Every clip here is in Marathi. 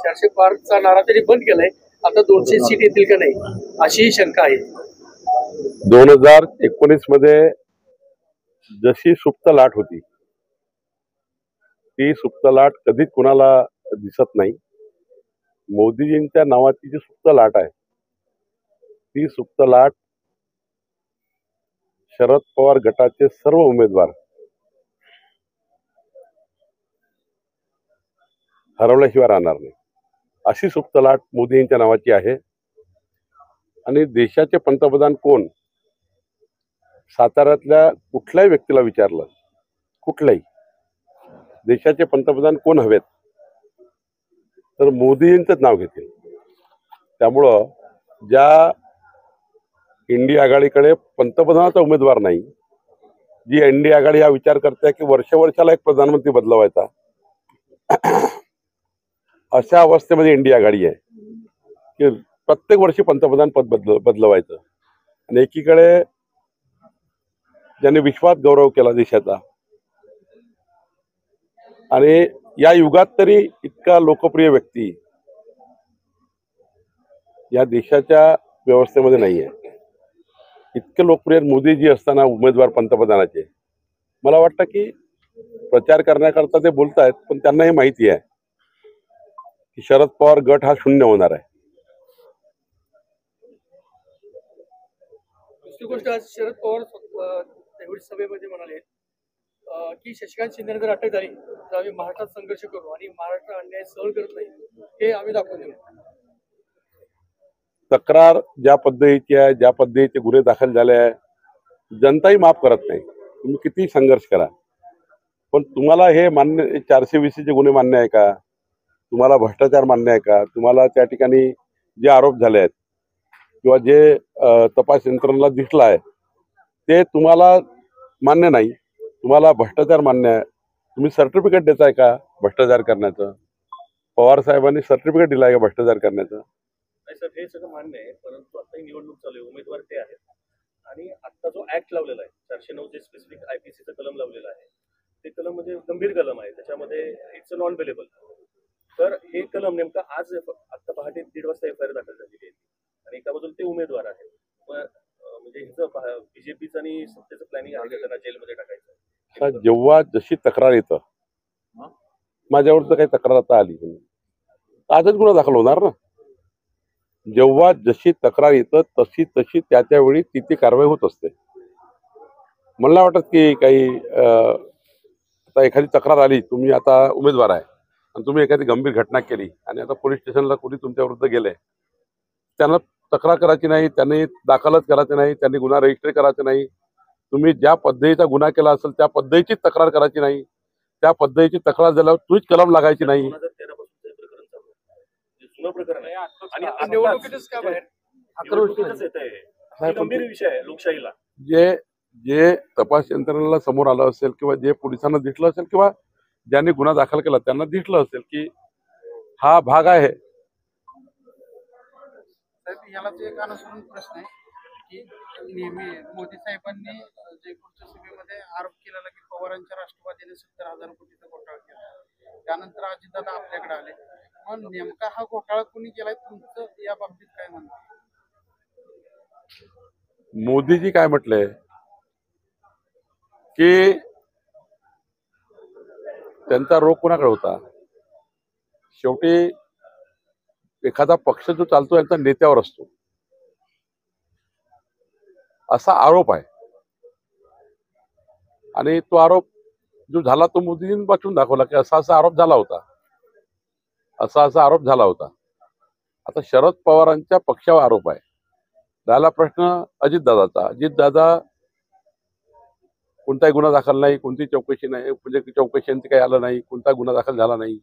400 पारचा नारा तरी बंद केलाय, आता 200 सीट येतील का नाही अशी शंका आहे. 2019 मध्ये जशी सुप्त लाट होती ती सुप्त लाट कधीच कुणाला दिसत नाही. मोदीजींच्या नावाची जी सुप्त लाट आहे ती सुप्त लाट शरद पवार गटाचे सर्व उमेदवार हरवल्याशिवाय राहणार नाही अशी सुप्त लाट मोदींच्या नावाची आहे. आणि देशाचे पंतप्रधान कोण, साताऱ्यातल्या कुठल्याही व्यक्तीला विचारलं, कुठल्याही देशाचे पंतप्रधान कोण हवेत तर मोदींचंच नाव घेतील. त्यामुळं ज्या इंडिया आघाडीकडे पंतप्रधानाचा उमेदवार नाही, जी इंडिया आघाडी हा विचार करते की वर्षाला एक प्रधानमंत्री बदलवायचा, अशा अवस्थेमध्ये इंडिया आघाडी आहे की प्रत्येक वर्षी पंतप्रधान पद बदलवायचं. आणि एकीकडे ज्यांनी विश्वास गौरव केला देशाचा आणि या युगात तरी इतका लोकप्रिय व्यक्ती या देशाच्या व्यवस्थेमध्ये नाही आहे. इतके लोकप्रिय मोदीजी असताना उमेदवार पंतप्रधानाचे, मला वाटतं की प्रचार करण्याकरता ते बोलतायत, पण त्यांनाही माहिती आहे की शरद पवार गट हा शून्य होणार आहे. दुसरी गोष्ट, आज शरद पवार सभेमध्ये म्हणाले की शशिकांत शिंदे जर अटक झाली तर आम्ही महाराष्ट्रात संघर्ष करू आणि महाराष्ट्र अन्याय सहन करत नाही हे आम्ही दाखवून देऊ. तक्रार ज्या पद्धतीची आहे, ज्या पद्धतीचे गुन्हे दाखल झाले आहे, जनताही माफ करत नाही. तुम्ही किती संघर्ष करा, पण तुम्हाला हे मान्य, 420चे गुन्हे मान्य आहे का? तुम्हाला भ्रष्टाचार मान्य आहे का? तुम्हाला त्या ठिकाणी जे आरोप झाले आहेत किंवा जे तपास यंत्रणेला दिसलं आहे ते तुम्हाला मान्य नाही. तुम्हाला भ्रष्टाचार मान्य आहे, तुम्ही सर्टिफिकेट देताय का भ्रष्टाचार करण्याचं? पवार साहेबांनी सर्टिफिकेट दिलं आहे का भ्रष्टाचार करण्याचं? सर हे सगळं मान्य आहे, परंतु आता ही निवडणूक चालू आहे, उमेदवार ते आहेत आणि आता जो ऍक्ट लावलेला आहे 409 जे स्पेसिफिक आयपीसीचं कलम लावलेलं आहे ते कलम म्हणजे गंभीर कलम आहे, त्याच्यामध्ये इट्स नॉन बेलेबल. तर हे कलम नेमकं आज आता पहाटे 1:30 वाजता एफआयआर दाखल झालेली आहे आणि एका बाजूला ते उमेदवार आहेत. म्हणजे ह्याचं बीजेपीचं आणि सत्तेचं प्लॅनिंग आहे का त्यांना जेलमध्ये टाकायचं? जेव्हा जशी तक्रार येतं, माझ्यावर तर काही तक्रार आता आली आजच गुन्हा दाखल होणार ना. जेव्हा जशी तक्रार येतं तशी तशी त्यावेळी ती कारवाई होत असते. मला नाही वाटत की काही आता एखादी तक्रार आली, तुम्ही आता उमेदवार आहे आणि तुम्ही एखादी गंभीर घटना केली आणि आता पोलीस स्टेशनला कोणी तुमच्या विरुद्ध गेले, त्यांना तक्रार करायची नाही, त्यांनी दाखलच करायचं नाही, त्यांनी गुन्हा रजिस्टर करायचा नाही. तुम्ही ज्या पद्धतीचा गुन्हा केला असेल त्या पद्धतीची तक्रार करायची नाही. त्या पद्धतीची तक्रार झाल्यावर तुझीच कलम लागायची नाही. प्रकरण आहे आणि निवडणुकीतच का बाहेर गंभीर विषय आहे लोकशाहीला. जे तपास यंत्रणेला समोर आलं असेल किंवा जे पोलिसांना दिसलं असेल किंवा ज्यांनी गुन्हा दाखल केला त्यांना दिसलं असेल की हा भाग आहे. यालाच एक अनुसरून प्रश्न आहे की नेहमी मोदी साहेबांनी जयपूरच्या सभेमध्ये आरोप केलेला की पवारांच्या राष्ट्रवादीने 70,000 कोटीचा घोटाळा केला. त्यानंतर अजितदादा आपल्याकडे आले. पण नेमका हा घोटाळा कुणी केलाय, तुमचं या बाबतीत काय म्हणणं? मोदीजी काय म्हटलंय की त्यांचा रोग कोणाकडे होता? शेवटी एखादा पक्ष जो चालतो यांचा नेत्यावर असतो, असा आरोप आहे. आणि तो आरोप जो झाला तो मोदीजींनी वाचून दाखवला की असा आरोप झाला होता, असा आरोप झाला होता. आता शरद पवारांच्या पक्षावर आरोप आहे. झाला प्रश्न अजितदादाचा. अजितदादा कोणताही गुन्हा दाखल नाही, कोणती चौकशी नाही, म्हणजे चौकशींचं काही आलं नाही, कोणता गुन्हा दाखल झाला नाही,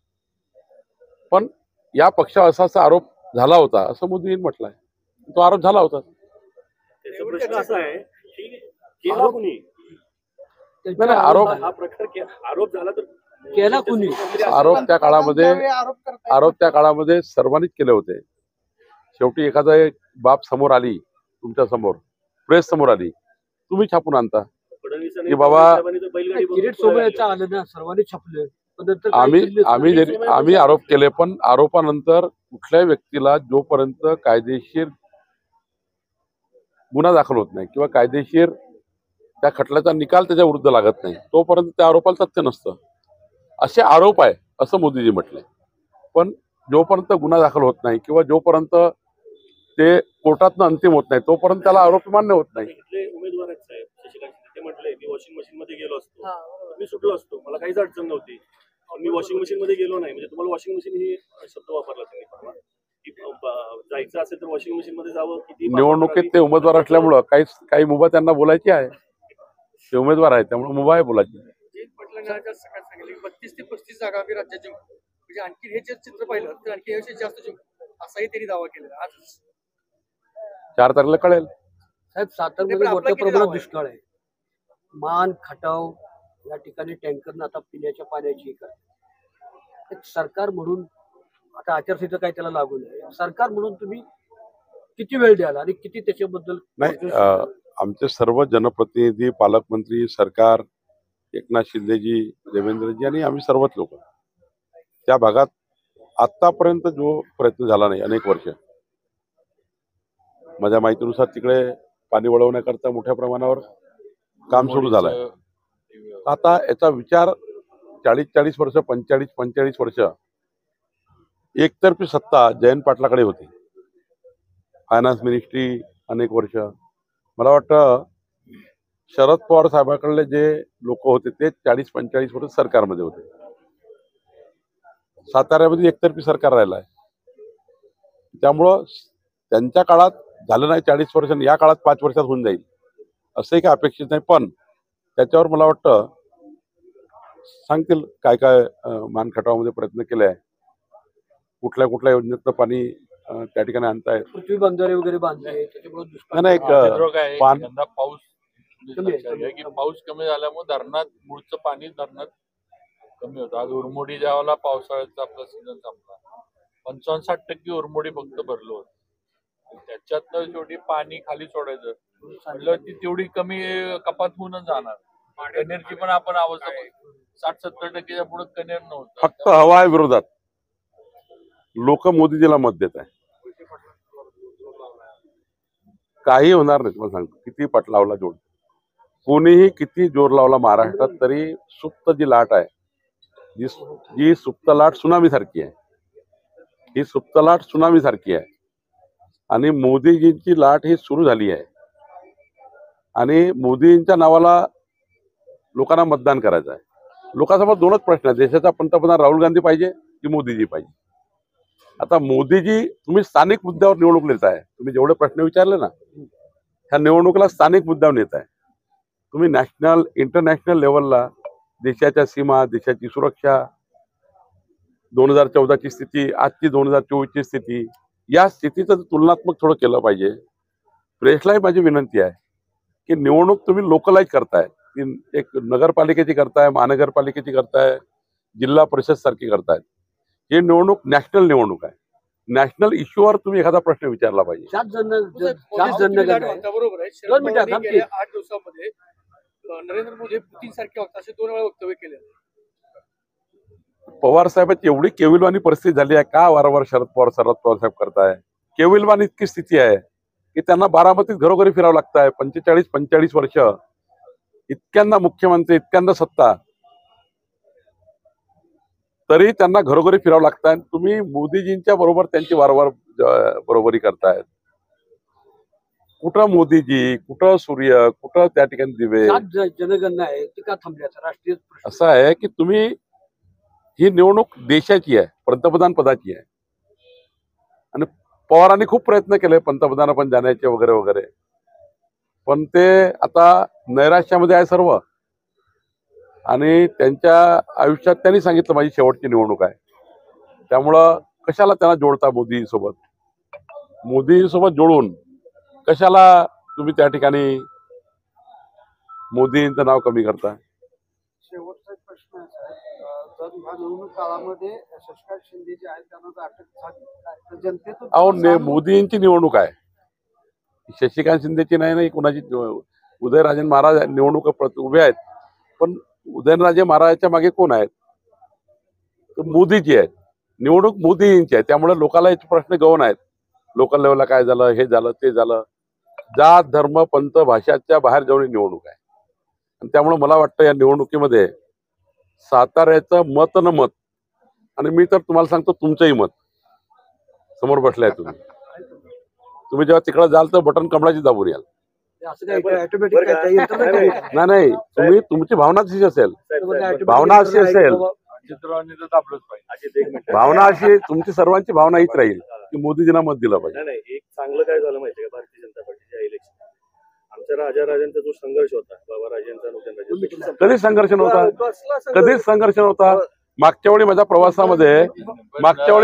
पण या पक्षावर असा आरोप झाला होता असं मोदींनी म्हटलंय. तो आरोप झाला होता. प्रश्न असा आहे की केला कुणी? आरोप झाला तर केला कुणी? आरोप त्या काळामध्ये सर्वांनीच केले होते. शेवटी एखादा बाब समोर आली, तुमच्या समोर प्रेस समोर आली, तुम्ही छापून आणता की बाबा किरीट सोबत आलं ना, सर्वांनी छापले. पण नंतर काही आम्ही केलं आम्ही नाही. जरी आम्ही आरोप केले, पण आरोपानंतर कुठल्याही व्यक्तीला जोपर्यंत कायदेशीर गुन्हा दाखल होत नाही किंवा कायदेशीर त्या खटल्याचा निकाल त्याच्या विरुद्ध लागत नाही तोपर्यंत त्या आरोपाला तथ्य नसतं. असे आरोप आहे असं मोदीजी म्हटले. पण जोपर्यंत गुन्हा दाखल होत नाही किंवा जोपर्यंत ते कोर्टातनं अंतिम होत नाही तोपर्यंत त्याला आरोप मान्य होत नाही. इथले उमेदवार आहेत साहेब शशिकांत शिंदे, ते म्हटले मी वॉशिंग मशीन मध्ये गेलो असतो, हा, बरोबर. मी सुटलो असतो, मला काहीच अडचण नव्हती, पण मी वॉशिंग मशीन मध्ये गेलो नाही. म्हणजे तुम्हाला वॉशिंग मशीन ही शब्द वापरला त्यांनी परवा की जायचं असेल तर वॉशिंग मशीन मध्ये जावं. किती निवडणुकीत ते उमेदवार असल्यामुळं काही मुभा त्यांना बोलायची आहे. ते उमेदवार आहेत त्यामुळे मुभा आहे बोलायची. जयंत पाटलांनी आज सकाळी सांगितलं की 32 ते 35 जागा आम्ही राज्यात जिंकू. म्हणजे आणखी हे जर चित्र पाहिलं तर आणखी यापेक्षा जास्त जिंकू असाही त्यांनी दावा केलेला आज. 4 तारखेला कळेल. साहेब, नाही, पण सातारमध्ये आपला मोठ्या किती प्रमाणात दावा आहे? दुष्काळ आहे. मान, खटाव या ठिकाणी टँकरनं आता पिण्याच्या पाण्याची एक सरकार म्हणून आता आचारसंहिता काय त्याला लागू नये. सरकार म्हणून तुम्ही किती वेळ द्याल आणि किती त्याच्याबद्दल नाही, आमचे सर्व जनप्रतिनिधी, पालकमंत्री, सरकार, एकनाथ शिंदेजी, देवेंद्रजी आणि आम्ही सर्वच लोक त्या भागात आतापर्यंत जो प्रयत्न झाला नाही अनेक वर्ष, माझ्या माहितीनुसार तिकडे पाणी वळवण्याकरता मोठ्या प्रमाणावर काम सुरू झालंय. आता याचा विचार 40 वर्ष, 45 वर्ष एकतर्फी सत्ता जयंत पाटलाकडे होती. फायनान्स मिनिस्ट्री अनेक वर्ष. मला वाटतं शरद पवार साहेबांकडले जे लोक होते ते 40-45 वर्ष सरकारमध्ये होते. साताऱ्यामध्ये एकतर्फी सरकार राहिलं आहे. त्यामुळं त्यांच्या काळात झालं नाही 40 वर्षांनी, या काळात 5 वर्षात होऊन जाईल असंही काही अपेक्षित नाही. पण त्याच्यावर मला वाटतं सांगतील काय काय मानखटावामध्ये प्रयत्न केले आहे, कुठल्या कुठल्या योजनेतलं पाणी त्या ठिकाणी आणतायत. पृथ्वी बंधारे वगैरे बांधले त्याच्यामुळे दुष्काळ नाही, पान यंदा पाऊस कमी आहे. लक्षात घ्या की पाऊस कमी झाल्यामुळे धरणात मूळचं पाणी धरणात कमी होतं. आज उरमोडी ज्यावेळेला पावसाळ्याचा आपला सीझन संपला 55-60% उरमोडी फक्त भरलं होतं. त्याच्यातनं शेवटी पाणी खाली सोडायचं म्हटलं ती तेवढी कमी कपात होऊनच जाणार. कनेरची पण आपण अवस्था 60-70%च्या पुढे कनेर नव्हतं. फक्त हवा आहे विरोधात. लोक मोदीजीला मत देत आहे. काही होणार नाही. तुम्हाला सांगतो किती पट लावला जोड, कोणीही किती जोर लावला महाराष्ट्रात तरी सुप्त जी लाट आहे, जी सुप्त लाट सुनामी सारखी आहे, ही सुप्त लाट सुनामी सारखी आहे. आणि मोदीजींची लाट ही सुरू झाली आहे. आणि मोदींच्या नावाला लोकांना मतदान करायचं आहे. लोकांसमोर दोनच प्रश्न आहेत, देशाचा पंतप्रधान राहुल गांधी पाहिजे की मोदीजी पाहिजे. आता मोदीजी, तुम्ही स्थानिक मुद्द्यावर निवडणूक नेत आहे. तुम्ही जेवढे प्रश्न विचारले ना, ह्या निवडणुकीला स्थानिक मुद्द्यावर नेत आहे. तुम्ही नॅशनल इंटरनॅशनल लेवलला देशाच्या सीमा, देशाची सुरक्षा, 2014ची स्थिती, आजची 2024ची स्थिती, या स्थितीचं तुलनात्मक थोडं केलं पाहिजे. प्रेसलाही माझी विनंती आहे की निवडणूक तुम्ही लोकलाइज करताय, एक नगरपालिकेची करताय, महानगरपालिकेची करताय, जिल्हा परिषद सारखी करतायत. ही निवडणूक नॅशनल निवडणूक आहे. नॅशनल इश्यूवर तुम्ही एखादा प्रश्न विचारला पाहिजे. जास्त जण तुम्ही लाट म्हणता, बरोबर आहे. शरद दोन मिनिटं, पवारांनी थांब की. गेल्या 8 दिवसामध्ये नरेंद्र मोदी पुतीन सारखे वक्ते असे 2 वेळा वक्तव्य केले. पवार साहेबांची एवढी केविलवाणी परिस्थिती झाली आहे, का वारंवार शरद पवार साहेब करताय. केविलवाणी इतकी स्थिती आहे की त्यांना बारामतीत घरोघरी फिरावं लागतं आहे. 45 वर्ष, इतक्यांदा मुख्यमंत्री, इतक्यांदा सत्ता, तरी त्यांना घरोघरी फिरावं लागतं आहे. तुम्ही मोदीजींच्या बरोबर त्यांची वारंवार बरोबरी करतायत. कुठं मोदीजी, कुठं सूर्य, कुठं त्या ठिकाणी दिवे. जनगणना आहे ती का थांबली आता? राष्ट्रीय प्रश्न. असं आहे की तुम्ही, ही निवडणूक देशाची आहे, पंतप्रधान पदाची आहे. आणि पवारांनी खूप प्रयत्न केले पंतप्रधान पण जाण्याचे वगैरे वगैरे, पण ते आता नैराश्यामध्ये आहे सर्व. आणि त्यांच्या आयुष्यात त्यांनी सांगितलं माझी शेवटची निवडणूक आहे. त्यामुळं कशाला त्यांना जोडता मोदीसोबत? मोदीसोबत जोडून कशाला तुम्ही त्या ठिकाणी मोदींचं नाव कमी करता? शेवटचा एक प्रश्न आहे साहेब, जर ह्या निवडणूक काळामध्ये शशिकांत शिंदे जे आहेत त्यांना जर अटक झाली तर जनतेतून अहो, मोदींची निवडणूक आहे, शशिकांत शिंदेची नाही कुणाची. उदयराजे महाराज निवडणूक उभे आहेत, पण उदयनराजे महाराजांच्या मागे कोण आहेत? मोदीची आहे, निवडणूक मोदींची आहे. त्यामुळे लोकांना याचे प्रश्न गौण आहेत. लोकल लेवलला काय झालं, हे झालं, ते झालं. जात धर्म पंथ भाषाच्या बाहेर जाऊन ही निवडणूक आहे. आणि त्यामुळे मला वाटतं या निवडणुकीमध्ये साताऱ्याचं मत न मत, आणि मी तर तुम्हाला सांगतो तुमचंही मत, समोर बसलाय तुम्ही जेव्हा तिकडे जाल तर बटन कमळाची दाबून याल. असं काय ऑटोमॅटिक काय नाही तुमची भावना अशी असेल, भावना अशी असेल, चित्रवाणी तर दाबलंच पाहिजे. अजित, एक मिनिट. भावना अशी तुमची सर्वांची भावना हीच राहील की मोदीजींना मत दिलं पाहिजे. नाही एक चांगलं काय झालं माहितीये का भारतीय जनता पार्टीच्या इलेक्शन, आमच्या राजांचा जो संघर्ष होता, बाबा राजांचा नव्हता, कधीच संघर्ष नव्हता, कधीच संघर्ष नव्हता. मागच्या वेळी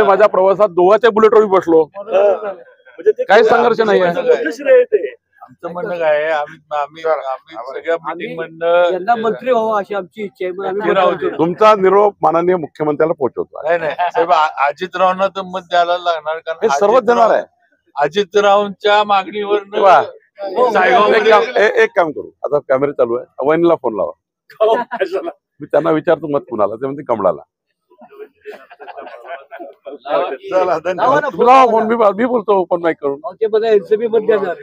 माझ्या प्रवासात दोघाच्या बुलेटवर बसलो, काही संघर्ष नाही आहे. आमचं म्हणणं काय आहे, आम्ही सगळ्या मीटिंग म्हणणं यंदा मंत्री व्हावं अशी आमची इच्छा आहे. मग आम्ही राहू दे. तुमचा निरोप माननीय मुख्यमंत्र्याला पोहोचवतो. नाही साहेब, अजितरावांना तर मत द्यायला लागणार, हे कारण सर्वच देणार आहे. अजितरावांच्या मागणीवर वा. एक काम करू, आता कॅमेरे चालू आहे, वहिनीला फोन लावा, मी त्यांना विचारतो मत कुणाला, ते म्हणते कमळाला. चला धन्यवाद. तुला फोन मी बोलतो ओपन माईक करून. ते बघा यांचं बी मत देणार.